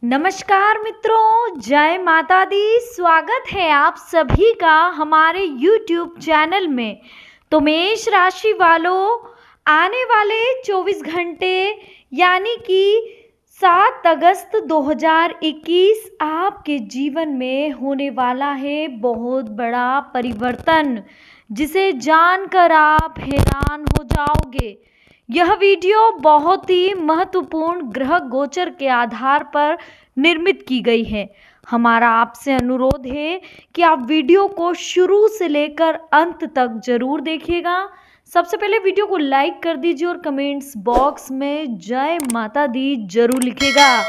नमस्कार मित्रों, जय माता दी। स्वागत है आप सभी का हमारे YouTube चैनल में। तो मेष राशि वालों, आने वाले 24 घंटे यानी कि 7 अगस्त 2021 आपके जीवन में होने वाला है बहुत बड़ा परिवर्तन, जिसे जानकर आप हैरान हो जाओगे। यह वीडियो बहुत ही महत्वपूर्ण ग्रह गोचर के आधार पर निर्मित की गई है। हमारा आपसे अनुरोध है कि आप वीडियो को शुरू से लेकर अंत तक जरूर देखिएगा। सबसे पहले वीडियो को लाइक कर दीजिए और कमेंट्स बॉक्स में जय माता दी जरूर लिखिएगा।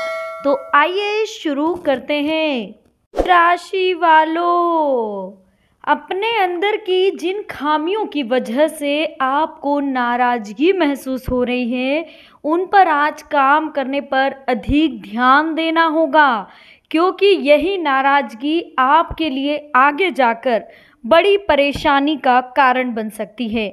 तो आइए शुरू करते हैं। राशि वालों, अपने अंदर की जिन खामियों की वजह से आपको नाराजगी महसूस हो रही है, उन पर आज काम करने पर अधिक ध्यान देना होगा, क्योंकि यही नाराजगी आपके लिए आगे जाकर बड़ी परेशानी का कारण बन सकती है।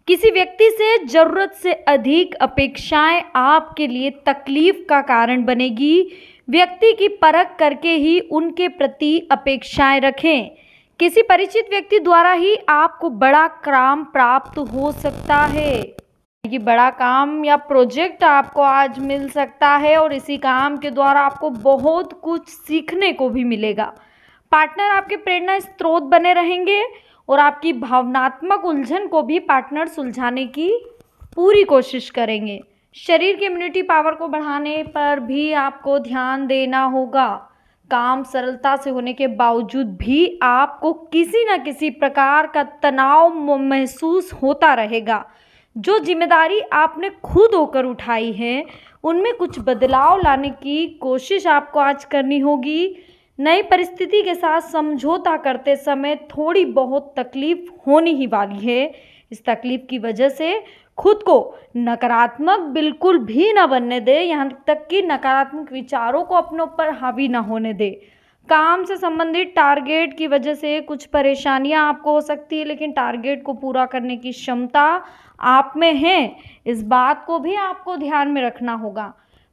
किसी व्यक्ति से ज़रूरत से अधिक अपेक्षाएं आपके लिए तकलीफ का कारण बनेगी। व्यक्ति की परख करके ही उनके प्रति अपेक्षाएं रखें। किसी परिचित व्यक्ति द्वारा ही आपको बड़ा काम प्राप्त हो सकता है। ये बड़ा काम या प्रोजेक्ट आपको आज मिल सकता है और इसी काम के द्वारा आपको बहुत कुछ सीखने को भी मिलेगा। पार्टनर आपके प्रेरणा स्रोत बने रहेंगे और आपकी भावनात्मक उलझन को भी पार्टनर सुलझाने की पूरी कोशिश करेंगे। शरीर की इम्यूनिटी पावर को बढ़ाने पर भी आपको ध्यान देना होगा। काम सरलता से होने के बावजूद भी आपको किसी न किसी प्रकार का तनाव महसूस होता रहेगा। जो जिम्मेदारी आपने खुद होकर उठाई है, उनमें कुछ बदलाव लाने की कोशिश आपको आज करनी होगी। नई परिस्थिति के साथ समझौता करते समय थोड़ी बहुत तकलीफ होने ही वाली है। इस तकलीफ की वजह से खुद को नकारात्मक बिल्कुल भी ना बनने दे, यहाँ तक कि नकारात्मक विचारों को अपने ऊपर हावी ना होने दे। काम से संबंधित टारगेट की वजह से कुछ परेशानियां आपको हो सकती है, लेकिन टारगेट को पूरा करने की क्षमता आप में है। इस बात को भी आपको ध्यान में रखना होगा।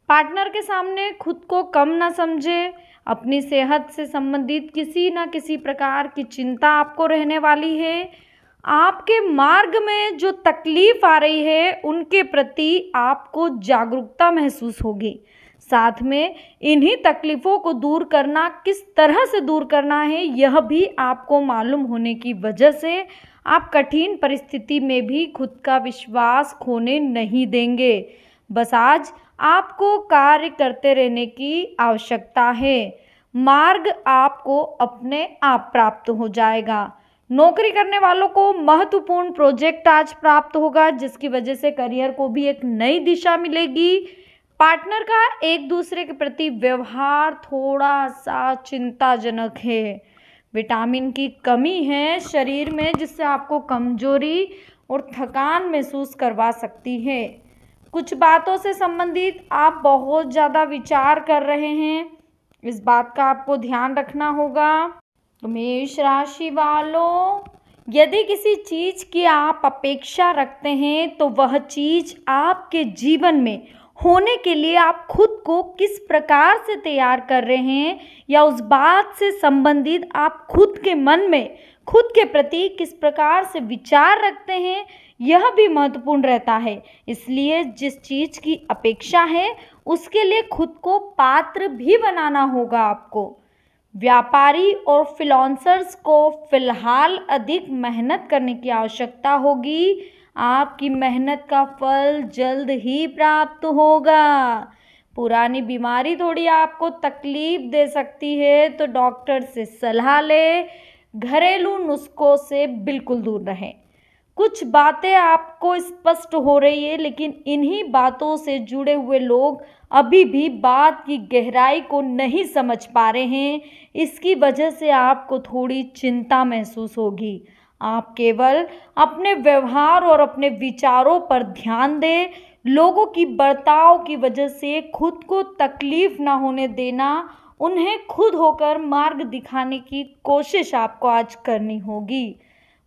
पार्टनर के सामने खुद को कम ना समझे। अपनी सेहत से संबंधित किसी न किसी प्रकार की चिंता आपको रहने वाली है। आपके मार्ग में जो तकलीफ आ रही है, उनके प्रति आपको जागरूकता महसूस होगी। साथ में इन्हीं तकलीफ़ों को दूर करना, किस तरह से दूर करना है, यह भी आपको मालूम होने की वजह से आप कठिन परिस्थिति में भी खुद का विश्वास खोने नहीं देंगे। बस आज आपको कार्य करते रहने की आवश्यकता है। मार्ग आपको अपने आप प्राप्त हो जाएगा। नौकरी करने वालों को महत्वपूर्ण प्रोजेक्ट आज प्राप्त होगा, जिसकी वजह से करियर को भी एक नई दिशा मिलेगी। पार्टनर का एक दूसरे के प्रति व्यवहार थोड़ा सा चिंताजनक है। विटामिन की कमी है शरीर में, जिससे आपको कमजोरी और थकान महसूस करवा सकती है। कुछ बातों से संबंधित आप बहुत ज़्यादा विचार कर रहे हैं, इस बात का आपको ध्यान रखना होगा। मेष राशि वालों, यदि किसी चीज़ की आप अपेक्षा रखते हैं, तो वह चीज़ आपके जीवन में होने के लिए आप खुद को किस प्रकार से तैयार कर रहे हैं, या उस बात से संबंधित आप खुद के मन में खुद के प्रति किस प्रकार से विचार रखते हैं, यह भी महत्वपूर्ण रहता है। इसलिए जिस चीज़ की अपेक्षा है, उसके लिए खुद को पात्र भी बनाना होगा आपको। व्यापारी और फ्रीलांसर्स को फिलहाल अधिक मेहनत करने की आवश्यकता होगी। आपकी मेहनत का फल जल्द ही प्राप्त होगा। पुरानी बीमारी थोड़ी आपको तकलीफ दे सकती है, तो डॉक्टर से सलाह ले। घरेलू नुस्खों से बिल्कुल दूर रहें। कुछ बातें आपको स्पष्ट हो रही है, लेकिन इन्हीं बातों से जुड़े हुए लोग अभी भी बात की गहराई को नहीं समझ पा रहे हैं। इसकी वजह से आपको थोड़ी चिंता महसूस होगी। आप केवल अपने व्यवहार और अपने विचारों पर ध्यान दें। लोगों की बर्ताव की वजह से खुद को तकलीफ ना होने देना, उन्हें खुद होकर मार्ग दिखाने की कोशिश आपको आज करनी होगी।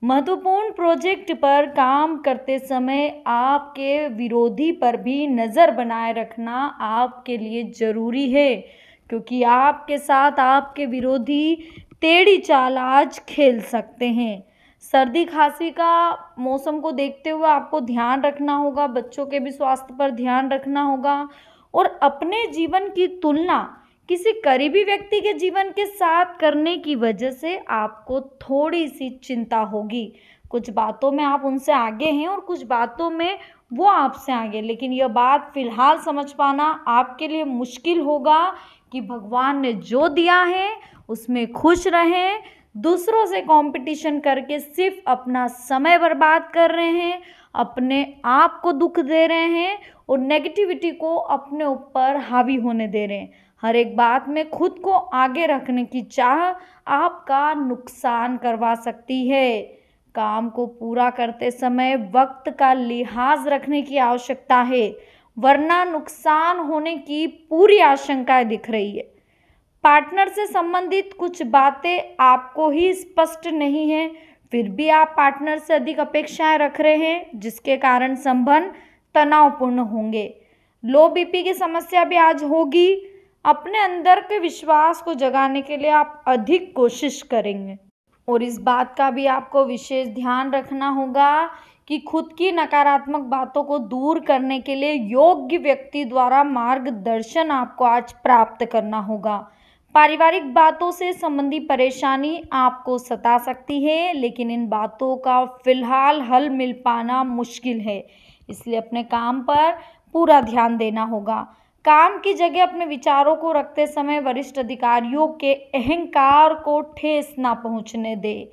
महत्वपूर्ण प्रोजेक्ट पर काम करते समय आपके विरोधी पर भी नज़र बनाए रखना आपके लिए ज़रूरी है, क्योंकि आपके साथ आपके विरोधी टेढ़ी चाल आज खेल सकते हैं। सर्दी खांसी का मौसम को देखते हुए आपको ध्यान रखना होगा, बच्चों के भी स्वास्थ्य पर ध्यान रखना होगा और अपने जीवन की तुलना किसी करीबी व्यक्ति के जीवन के साथ करने की वजह से आपको थोड़ी सी चिंता होगी। कुछ बातों में आप उनसे आगे हैं और कुछ बातों में वो आपसे आगे, लेकिन यह बात फिलहाल समझ पाना आपके लिए मुश्किल होगा कि भगवान ने जो दिया है उसमें खुश रहें। दूसरों से कंपटीशन करके सिर्फ अपना समय बर्बाद कर रहे हैं, अपने आप को दुख दे रहे हैं और नेगेटिविटी को अपने ऊपर हावी होने दे रहे हैं। हर एक बात में खुद को आगे रखने की चाह आपका नुकसान करवा सकती है। काम को पूरा करते समय वक्त का लिहाज रखने की आवश्यकता है, वरना नुकसान होने की पूरी आशंका दिख रही है। पार्टनर से संबंधित कुछ बातें आपको ही स्पष्ट नहीं है, फिर भी आप पार्टनर से अधिक अपेक्षाएं रख रहे हैं, जिसके कारण संबंध तनावपूर्ण होंगे। लो बीपी की समस्या भी आज होगी। अपने अंदर के विश्वास को जगाने के लिए आप अधिक कोशिश करेंगे और इस बात का भी आपको विशेष ध्यान रखना होगा कि खुद की नकारात्मक बातों को दूर करने के लिए योग्य व्यक्ति द्वारा मार्गदर्शन आपको आज प्राप्त करना होगा। पारिवारिक बातों से संबंधी परेशानी आपको सता सकती है, लेकिन इन बातों का फिलहाल हल मिल पाना मुश्किल है, इसलिए अपने काम पर पूरा ध्यान देना होगा। काम की जगह अपने विचारों को रखते समय वरिष्ठ अधिकारियों के अहंकार को ठेस ना पहुंचने दे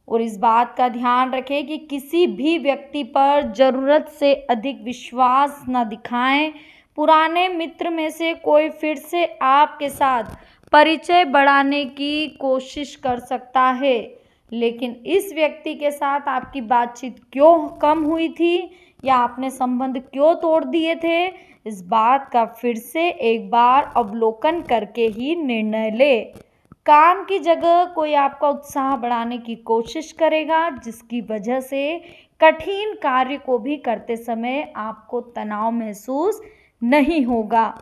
और इस बात का ध्यान रखें कि किसी भी व्यक्ति पर जरूरत से अधिक विश्वास न दिखाएं। पुराने मित्र में से कोई फिर से आपके साथ परिचय बढ़ाने की कोशिश कर सकता है, लेकिन इस व्यक्ति के साथ आपकी बातचीत क्यों कम हुई थी या आपने संबंध क्यों तोड़ दिए थे, इस बात का फिर से एक बार अवलोकन करके ही निर्णय ले। काम की जगह कोई आपका उत्साह बढ़ाने की कोशिश करेगा, जिसकी वजह से कठिन कार्य को भी करते समय आपको तनाव महसूस नहीं होगा।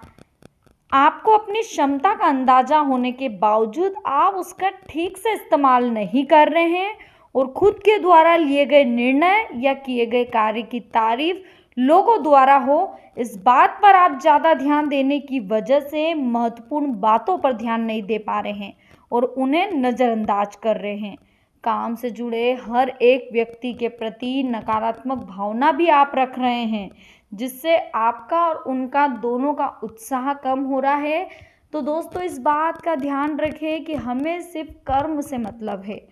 आपको अपनी क्षमता का अंदाजा होने के बावजूद आप उसका ठीक से इस्तेमाल नहीं कर रहे हैं और खुद के द्वारा लिए गए निर्णय या किए गए कार्य की तारीफ लोगों द्वारा हो, इस बात पर आप ज़्यादा ध्यान देने की वजह से महत्वपूर्ण बातों पर ध्यान नहीं दे पा रहे हैं और उन्हें नज़रअंदाज कर रहे हैं। काम से जुड़े हर एक व्यक्ति के प्रति नकारात्मक भावना भी आप रख रहे हैं, जिससे आपका और उनका दोनों का उत्साह कम हो रहा है। तो दोस्तों, इस बात का ध्यान रखें कि हमें सिर्फ कर्म से मतलब है,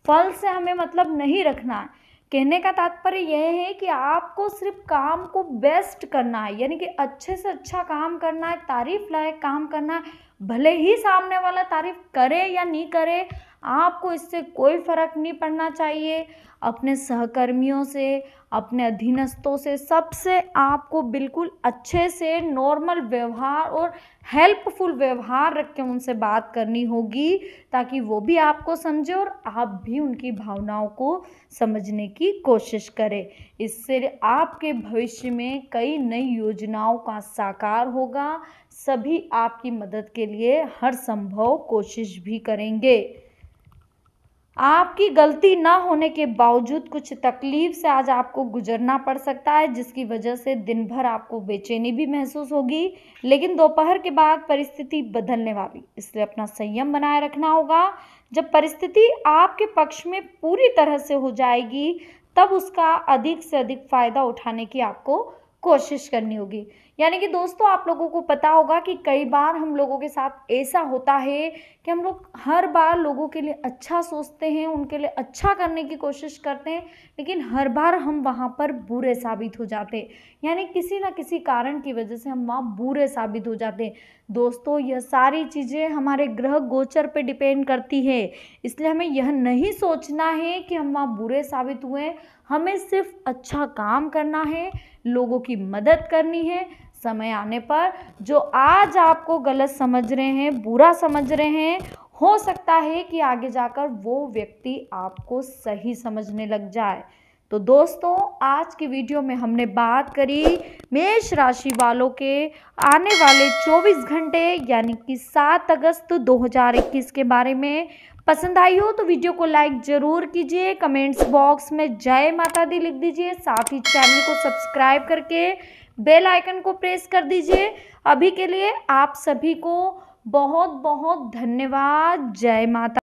फल से हमें मतलब नहीं रखना है। कहने का तात्पर्य यह है कि आपको सिर्फ काम को बेस्ट करना है, यानी कि अच्छे से अच्छा काम करना है, तारीफ लायक काम करना है। भले ही सामने वाला तारीफ करे या नहीं करे, आपको इससे कोई फर्क नहीं पड़ना चाहिए। अपने सहकर्मियों से, अपने अधीनस्थों से, सबसे आपको बिल्कुल अच्छे से नॉर्मल व्यवहार और हेल्पफुल व्यवहार रख के उनसे बात करनी होगी, ताकि वो भी आपको समझे और आप भी उनकी भावनाओं को समझने की कोशिश करें। इससे आपके भविष्य में कई नई योजनाओं का साकार होगा। सभी आपकी मदद के लिए हर संभव कोशिश भी करेंगे। आपकी गलती ना होने के बावजूद कुछ तकलीफ से आज आपको गुजरना पड़ सकता है, जिसकी वजह से दिन भर आपको बेचैनी भी महसूस होगी, लेकिन दोपहर के बाद परिस्थिति बदलने वाली, इसलिए अपना संयम बनाए रखना होगा। जब परिस्थिति आपके पक्ष में पूरी तरह से हो जाएगी, तब उसका अधिक से अधिक फायदा उठाने की आपको कोशिश करनी होगी। यानी कि दोस्तों, आप लोगों को पता होगा कि कई बार हम लोगों के साथ ऐसा होता है कि हम लोग हर बार लोगों के लिए अच्छा सोचते हैं, उनके लिए अच्छा करने की कोशिश करते हैं, लेकिन हर बार हम वहाँ पर बुरे साबित हो जाते हैं। यानी किसी न किसी कारण की वजह से हम वहाँ बुरे साबित हो जाते हैं। दोस्तों, यह सारी चीज़ें हमारे ग्रह गोचर पे डिपेंड करती है, इसलिए हमें यह नहीं सोचना है कि हम वहाँ बुरे साबित हुए। हमें सिर्फ अच्छा काम करना है, लोगों की मदद करनी है। समय आने पर जो आज आपको गलत समझ रहे हैं, बुरा समझ रहे हैं, हो सकता है कि आगे जाकर वो व्यक्ति आपको सही समझने लग जाए। तो दोस्तों आज की वीडियो में हमने बात करी मेष राशि वालों के आने वाले 24 घंटे यानी कि 7 अगस्त 2021 के बारे में। पसंद आई हो तो वीडियो को लाइक जरूर कीजिए, कमेंट्स बॉक्स में जय माता दी लिख दीजिए, साथ ही चैनल को सब्सक्राइब करके बेल आइकन को प्रेस कर दीजिए। अभी के लिए आप सभी को बहुत बहुत धन्यवाद। जय माता।